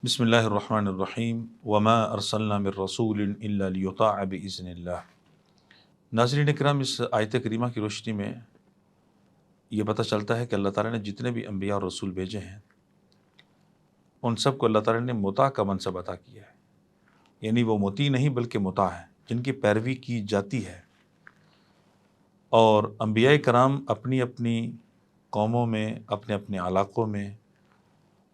بسم اللہ الرحمن الرحیم وما ارسلنا من رسول الا لیطاع باذن اللہ۔ ناظرین کرام، اس آیت کریمہ کی روشنی میں یہ پتہ چلتا ہے کہ اللہ تعالیٰ نے جتنے بھی انبیاء اور رسول بھیجے ہیں ان سب کو اللہ تعالیٰ نے مطاع کا منصب عطا کیا ہے، یعنی وہ مطیع نہیں بلکہ مطاع ہیں، جن کی پیروی کی جاتی ہے۔ اور انبیاء کرام اپنی اپنی قوموں میں، اپنے اپنے علاقوں میں،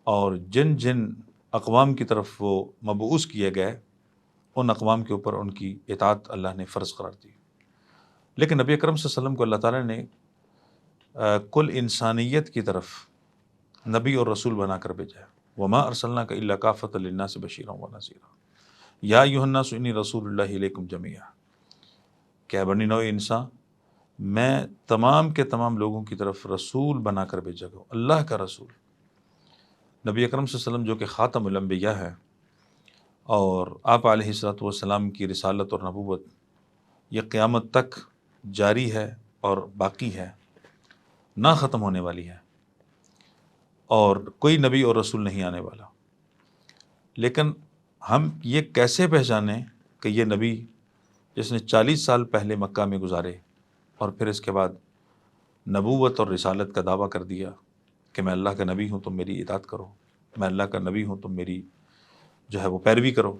اور جن جن اقوام کی طرف وہ مبعوث کیے گئے ان اقوام کے اوپر ان کی اطاعت اللہ نے فرض قرار دی۔ لیکن نبی اکرم صلی اللہ علیہ وسلم کو اللہ تعالیٰ نے کل انسانیت کی طرف نبی اور رسول بنا کر بھیجا ہے۔ وما ارسلناک الا کافۃ للناس بشیرا ونذیرا یا ایھا الناس انی رسول اللہ الیکم جمیعا، کہ بنی نوع انسان، میں تمام کے تمام لوگوں کی طرف رسول بنا کر بھیجا گیا، اللہ کا رسول۔ نبی اکرم صلی اللہ علیہ وسلم جو کہ خاتم الانبیاء ہے، اور آپ علیہ الصلوۃ والسلام کی رسالت اور نبوت یہ قیامت تک جاری ہے اور باقی ہے، نہ ختم ہونے والی ہے، اور کوئی نبی اور رسول نہیں آنے والا۔ لیکن ہم یہ کیسے پہچانیں کہ یہ نبی جس نے 40 سال پہلے مکہ میں گزارے اور پھر اس کے بعد نبوت اور رسالت کا دعویٰ کر دیا کہ میں اللہ کا نبی ہوں، تم میری اطاعت کرو، میں اللہ کا نبی ہوں، تم میری جو ہے وہ پیروی کرو،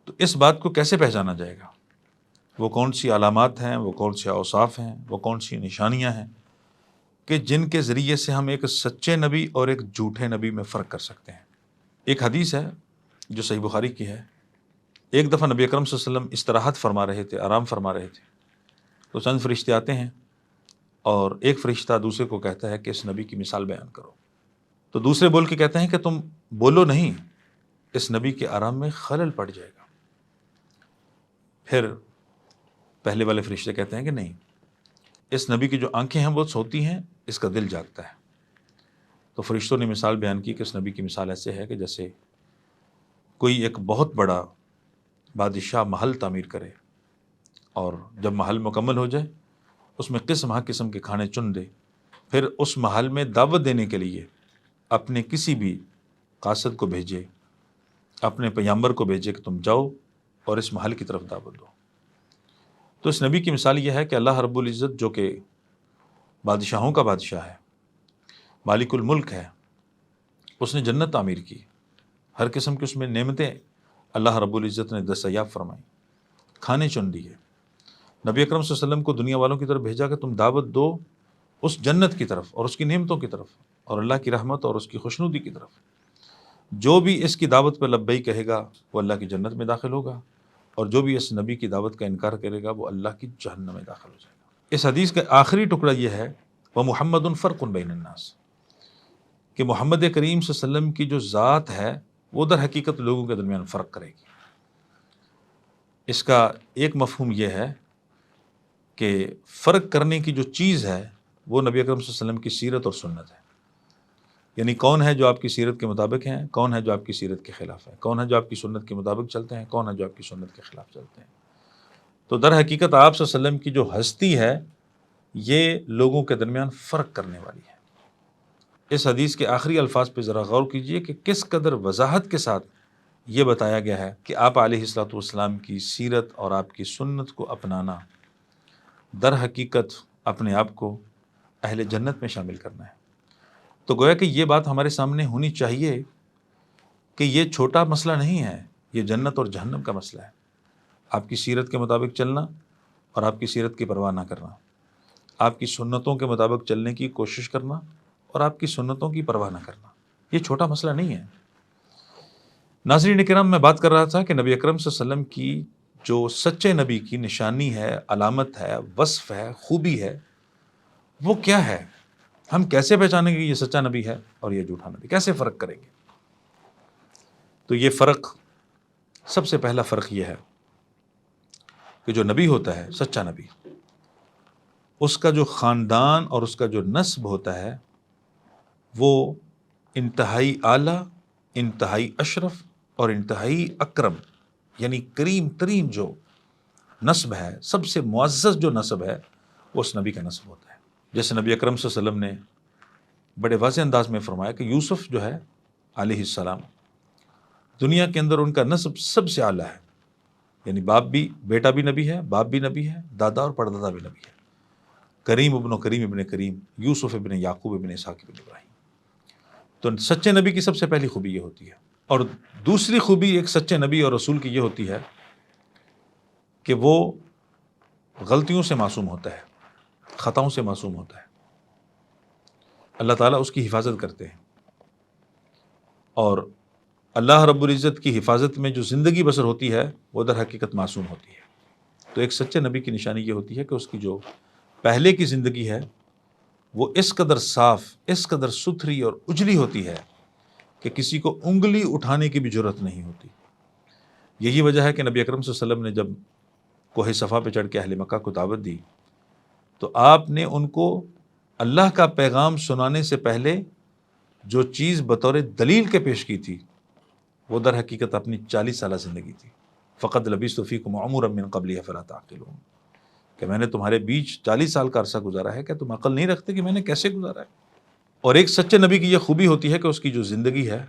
تو اس بات کو کیسے پہچانا جائے گا؟ وہ کون سی علامات ہیں، وہ کون سے اوصاف ہیں، وہ کون سی نشانیاں ہیں کہ جن کے ذریعے سے ہم ایک سچے نبی اور ایک جھوٹے نبی میں فرق کر سکتے ہیں؟ ایک حدیث ہے جو صحیح بخاری کی ہے۔ ایک دفعہ نبی اکرم صلی اللہ علیہ وسلم استراحت فرما رہے تھے، آرام فرما رہے تھے، تو چند فرشتے آتے ہیں اور ایک فرشتہ دوسرے کو کہتا ہے کہ اس نبی کی مثال بیان کرو، تو دوسرے بول کے کہتے ہیں کہ تم بولو نہیں، اس نبی کے آرام میں خلل پڑ جائے گا۔ پھر پہلے والے فرشتے کہتے ہیں کہ نہیں، اس نبی کی جو آنکھیں ہیں وہ سوتی ہیں، اس کا دل جاگتا ہے۔ تو فرشتوں نے مثال بیان کی کہ اس نبی کی مثال ایسے ہے کہ جیسے کوئی ایک بہت بڑا بادشاہ محل تعمیر کرے، اور جب محل مکمل ہو جائے اس میں قسم قسم کے کھانے چن دے، پھر اس محل میں دعوت دینے کے لیے اپنے کسی بھی قاصد کو بھیجے، اپنے پیغمبر کو بھیجے کہ تم جاؤ اور اس محل کی طرف دعوت دو۔ تو اس نبی کی مثال یہ ہے کہ اللہ رب العزت جو کہ بادشاہوں کا بادشاہ ہے، مالک الملک ہے، اس نے جنت تعمیر کی، ہر قسم کی اس میں نعمتیں اللہ رب العزت نے دستیاب فرمائی، کھانے چن دیے۔ نبی اکرم صلی اللہ علیہ وسلم کو دنیا والوں کی طرف بھیجا کہ تم دعوت دو اس جنت کی طرف اور اس کی نعمتوں کی طرف اور اللہ کی رحمت اور اس کی خوشنودی کی طرف۔ جو بھی اس کی دعوت پہ لبیک کہے گا وہ اللہ کی جنت میں داخل ہوگا، اور جو بھی اس نبی کی دعوت کا انکار کرے گا وہ اللہ کی جہنم میں داخل ہو جائے گا۔ اس حدیث کا آخری ٹکڑا یہ ہے وَمُحَمَّدٌ فَرْقٌ بَيْنَ النَّاسِ، کہ محمد کریم صلی اللہ علیہ وسلم کی جو ذات ہے وہ در حقیقت لوگوں کے درمیان فرق کرے گی۔ اس کا ایک مفہوم یہ ہے کہ فرق کرنے کی جو چیز ہے وہ نبی اکرم صلی اللہ علیہ وسلم کی سیرت اور سنت ہے، یعنی کون ہے جو آپ کی سیرت کے مطابق ہیں، کون ہے جو آپ کی سیرت کے خلاف ہے، کون ہے جو آپ کی سنت کے مطابق چلتے ہیں، کون ہے جو آپ کی سنت کے خلاف چلتے ہیں۔ تو در حقیقت آپ صلی اللہ علیہ وسلم کی جو ہستی ہے یہ لوگوں کے درمیان فرق کرنے والی ہے۔ اس حدیث کے آخری الفاظ پہ ذرا غور کیجئے کہ کس قدر وضاحت کے ساتھ یہ بتایا گیا ہے کہ آپ علیہ الصلوۃ والسلام کی سیرت اور آپ کی سنت کو اپنانا در حقیقت اپنے آپ کو اہل جنت میں شامل کرنا ہے۔ تو گویا کہ یہ بات ہمارے سامنے ہونی چاہیے کہ یہ چھوٹا مسئلہ نہیں ہے، یہ جنت اور جہنم کا مسئلہ ہے۔ آپ کی سیرت کے مطابق چلنا اور آپ کی سیرت کی پرواہ نہ کرنا، آپ کی سنتوں کے مطابق چلنے کی کوشش کرنا اور آپ کی سنتوں کی پرواہ نہ کرنا، یہ چھوٹا مسئلہ نہیں ہے۔ ناظرین کرام، میں بات کر رہا تھا کہ نبی اکرم صلی اللہ علیہ وسلم کی جو سچے نبی کی نشانی ہے، علامت ہے، وصف ہے، خوبی ہے، وہ کیا ہے؟ ہم کیسے پہچانیں گے یہ سچا نبی ہے اور یہ جھوٹا نبی؟ کیسے فرق کریں گے؟ تو یہ فرق، سب سے پہلا فرق یہ ہے کہ جو نبی ہوتا ہے، سچا نبی، اس کا جو خاندان اور اس کا جو نسب ہوتا ہے وہ انتہائی اعلیٰ، انتہائی اشرف اور انتہائی اکرم، یعنی کریم ترین جو نسب ہے، سب سے معزز جو نسب ہے وہ اس نبی کا نسب ہوتا ہے۔ جیسے نبی اکرم صلی اللہ علیہ وسلم نے بڑے واضح انداز میں فرمایا کہ یوسف جو ہے علیہ السلام، دنیا کے اندر ان کا نسب سب سے اعلیٰ ہے، یعنی بیٹا بھی نبی ہے، باپ بھی نبی ہے، دادا اور پردادا بھی نبی ہے، کریم ابن کریم، یوسف ابن یعقوب ابن اسحاق ابن ابراہیم۔ تو سچے نبی کی سب سے پہلی خوبی یہ ہوتی ہے۔ اور دوسری خوبی ایک سچے نبی اور رسول کی یہ ہوتی ہے کہ وہ غلطیوں سے معصوم ہوتا ہے، خطاؤں سے معصوم ہوتا ہے، اللہ تعالیٰ اس کی حفاظت کرتے ہیں، اور اللہ رب العزت کی حفاظت میں جو زندگی بسر ہوتی ہے وہ در حقیقت معصوم ہوتی ہے۔ تو ایک سچے نبی کی نشانی یہ ہوتی ہے کہ اس کی جو پہلے کی زندگی ہے وہ اس قدر صاف، اس قدر ستھری اور اجلی ہوتی ہے کہ کسی کو انگلی اٹھانے کی بھی جرت نہیں ہوتی۔ یہی وجہ ہے کہ نبی اکرم صلی اللہ علیہ وسلم نے جب کوہ صفا پہ چڑھ کے اہل مکہ کو دعوت دی تو آپ نے ان کو اللہ کا پیغام سنانے سے پہلے جو چیز بطور دلیل کے پیش کی تھی وہ در حقیقت اپنی 40 سالہ زندگی تھی۔ فقد لبثت فیکم عمرا من قبلہ فلا تعقلون، کہ میں نے تمہارے بیچ 40 سال کا عرصہ گزارا ہے، کہ تم عقل نہیں رکھتے کہ میں نے کیسے گزارا ہے۔ اور ایک سچے نبی کی یہ خوبی ہوتی ہے کہ اس کی جو زندگی ہے،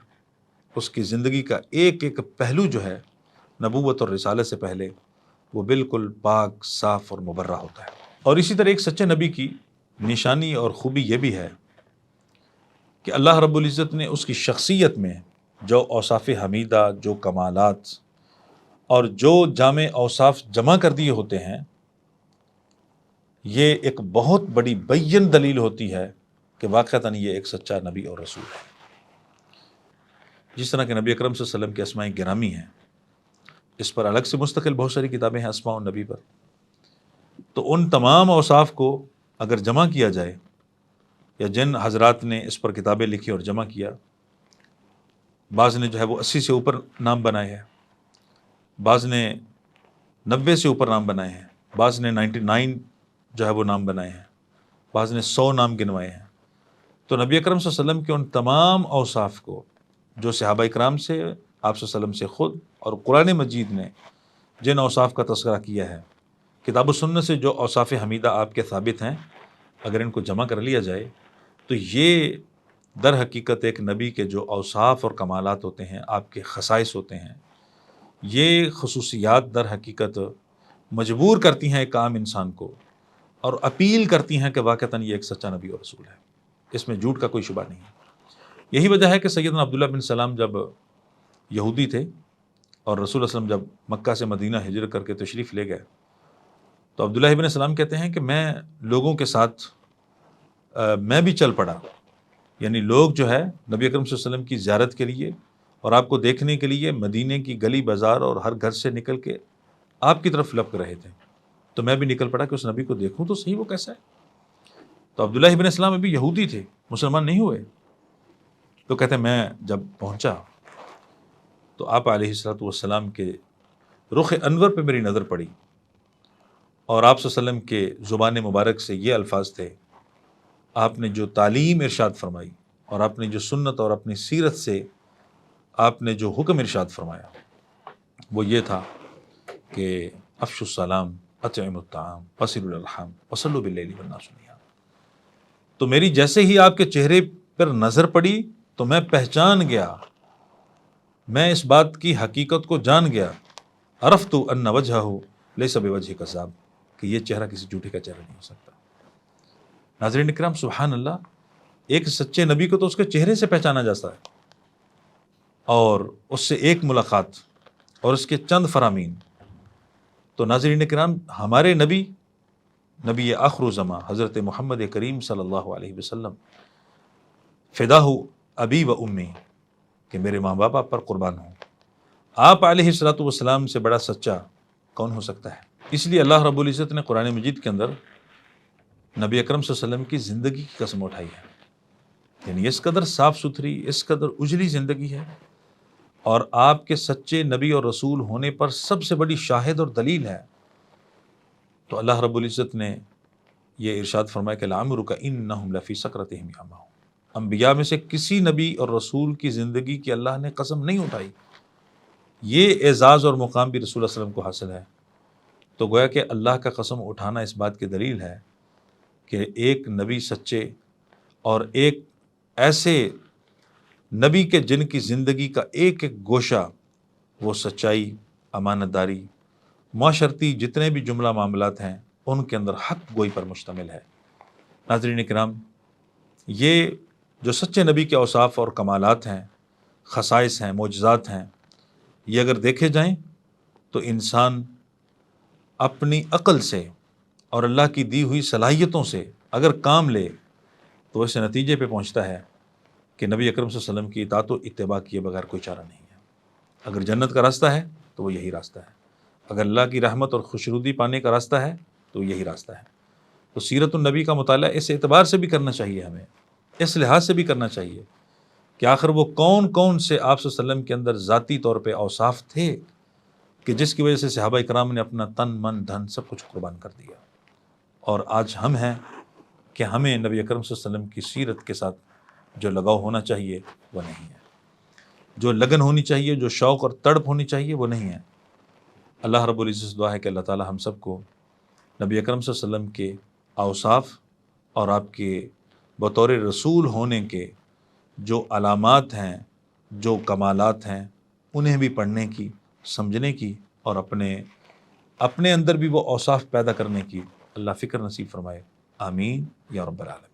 اس کی زندگی کا ایک ایک پہلو جو ہے نبوت اور رسالت سے پہلے وہ بالکل پاک، صاف اور مبرہ ہوتا ہے۔ اور اسی طرح ایک سچے نبی کی نشانی اور خوبی یہ بھی ہے کہ اللہ رب العزت نے اس کی شخصیت میں جو اوصاف حمیدہ، جو کمالات اور جو جامع اوصاف جمع کر دیے ہوتے ہیں، یہ ایک بہت بڑی بین دلیل ہوتی ہے کہ واقعتاً یہ ایک سچا نبی اور رسول ہے۔ جس طرح کہ نبی اکرم صلی اللہ علیہ وسلم کے اسماء گرامی ہیں، اس پر الگ سے مستقل بہت ساری کتابیں ہیں اسماء النبی پر، تو ان تمام اوصاف کو اگر جمع کیا جائے، یا جن حضرات نے اس پر کتابیں لکھی اور جمع کیا، بعض نے جو ہے وہ 80 سے اوپر نام بنائے ہیں، بعض نے 90 سے اوپر نام بنائے ہیں، بعض نے 99 جو ہے وہ نام بنائے ہیں، بعض نے 100 نام گنوائے ہیں۔ تو نبی اکرم صلی اللہ علیہ وسلم کے ان تمام اوصاف کو جو صحابہ اکرام سے، آپ صلی اللہ علیہ وسلم سے خود اور قرآن مجید نے جن اوصاف کا تذکرہ کیا ہے، کتاب و سنت سے جو اوصاف حمیدہ آپ کے ثابت ہیں، اگر ان کو جمع کر لیا جائے تو یہ در حقیقت ایک نبی کے جو اوصاف اور کمالات ہوتے ہیں، آپ کے خصائص ہوتے ہیں، یہ خصوصیات در حقیقت مجبور کرتی ہیں ایک عام انسان کو اور اپیل کرتی ہیں کہ واقعتاً یہ ایک سچا نبی اور رسول ہے، اس میں جھوٹ کا کوئی شبہ نہیں ہے۔ یہی وجہ ہے کہ سیدنا عبداللہ بن سلام جب یہودی تھے اور رسول اللہ علیہ وسلم جب مکہ سے مدینہ ہجرت کر کے تشریف لے گئے تو عبداللہ بن سلام کہتے ہیں کہ میں لوگوں کے ساتھ میں بھی چل پڑا، یعنی لوگ جو ہے نبی اکرم صلی اللہ علیہ وسلم کی زیارت کے لیے اور آپ کو دیکھنے کے لیے مدینے کی گلی بازار اور ہر گھر سے نکل کے آپ کی طرف لپک رہے تھے، تو میں بھی نکل پڑا کہ اس نبی کو دیکھوں تو صحیح وہ کیسا ہے۔ تو عبداللہ بن اسلام ابھی یہودی تھے، مسلمان نہیں ہوئے، تو کہتے ہیں میں جب پہنچا تو آپ علیہ الصلوۃ والسلام کے رخ انور پہ میری نظر پڑی، اور آپ صلی اللہ علیہ وسلم کے زبان مبارک سے یہ الفاظ تھے، آپ نے جو تعلیم ارشاد فرمائی اور آپ نے جو سنت اور اپنی سیرت سے آپ نے جو حکم ارشاد فرمایا وہ یہ تھا کہ افشوا السلام، اطعموا الطعام، وصلوا الارحام، وصلوا باللیل والناس نیام۔ تو میری جیسے ہی آپ کے چہرے پر نظر پڑی تو میں پہچان گیا، میں اس بات کی حقیقت کو جان گیا، عرفت ان وجہہ لیس بوجہ کذاب، کہ یہ چہرہ کسی جھوٹے کا چہرہ نہیں ہو سکتا۔ ناظرین اکرام، سبحان اللہ، ایک سچے نبی کو تو اس کے چہرے سے پہچانا جاتا ہے، اور اس سے ایک ملاقات اور اس کے چند فرامین۔ تو ناظرین اکرام، ہمارے نبی آخر زمان حضرت محمد کریم صلی اللہ علیہ وسلم، فداہ ابی و امی، کہ میرے ماں باپ آپ پر قربان ہوں، آپ علیہ الصلوۃ والسلام سے بڑا سچا کون ہو سکتا ہے؟ اس لیے اللہ رب العزت نے قرآن مجید کے اندر نبی اکرم صلی اللہ علیہ وسلم کی زندگی کی قسم اٹھائی ہے، یعنی اس قدر صاف ستھری، اس قدر اجلی زندگی ہے، اور آپ کے سچے نبی اور رسول ہونے پر سب سے بڑی شاہد اور دلیل ہے۔ تو اللہ رب العزت نے یہ ارشاد فرمایا کہ لعمرک انہم لفی سکرتہم یعمہون، انبیاء میں سے کسی نبی اور رسول کی زندگی کی اللہ نے قسم نہیں اٹھائی۔ یہ اعزاز اور مقام بھی رسول اللہ صلی اللہ علیہ وسلم کو حاصل ہے۔ تو گویا کہ اللہ کا قسم اٹھانا اس بات کی دلیل ہے کہ ایک نبی سچے اور ایک ایسے نبی کے جن کی زندگی کا ایک ایک گوشہ وہ سچائی، امانت داری، معاشرتی جتنے بھی جملہ معاملات ہیں ان کے اندر حق گوئی پر مشتمل ہے۔ ناظرین کرام، یہ جو سچے نبی کے اوصاف اور کمالات ہیں، خصائص ہیں، معجزات ہیں، یہ اگر دیکھے جائیں تو انسان اپنی عقل سے اور اللہ کی دی ہوئی صلاحیتوں سے اگر کام لے تو اسے نتیجے پہ پہنچتا ہے کہ نبی اکرم صلی اللہ علیہ وسلم کی اطاعت و اتباع کیے بغیر کوئی چارہ نہیں ہے۔ اگر جنت کا راستہ ہے تو وہ یہی راستہ ہے، اگر اللہ کی رحمت اور خوشنودی پانے کا راستہ ہے تو یہی راستہ ہے۔ تو سیرت النبی کا مطالعہ اس اعتبار سے بھی کرنا چاہیے، ہمیں اس لحاظ سے بھی کرنا چاہیے کہ آخر وہ کون کون سے آپ صلی اللہ علیہ وسلم کے اندر ذاتی طور پہ اوصاف تھے کہ جس کی وجہ سے صحابہ کرام نے اپنا تن من دھن سب کچھ قربان کر دیا، اور آج ہم ہیں کہ ہمیں نبی اکرم صلی اللہ علیہ وسلم کی سیرت کے ساتھ جو لگاؤ ہونا چاہیے وہ نہیں ہے، جو لگن ہونی چاہیے، جو شوق اور تڑپ ہونی چاہیے وہ نہیں ہے۔ اللہ رب العزت سے دعا ہے کہ اللہ تعالی ہم سب کو نبی اکرم صلی اللہ علیہ وسلم کے اوصاف اور آپ کے بطور رسول ہونے کے جو علامات ہیں، جو کمالات ہیں، انہیں بھی پڑھنے کی، سمجھنے کی اور اپنے اندر بھی وہ اوصاف پیدا کرنے کی اللہ فکر نصیب فرمائے۔ آمین یا رب العالمین۔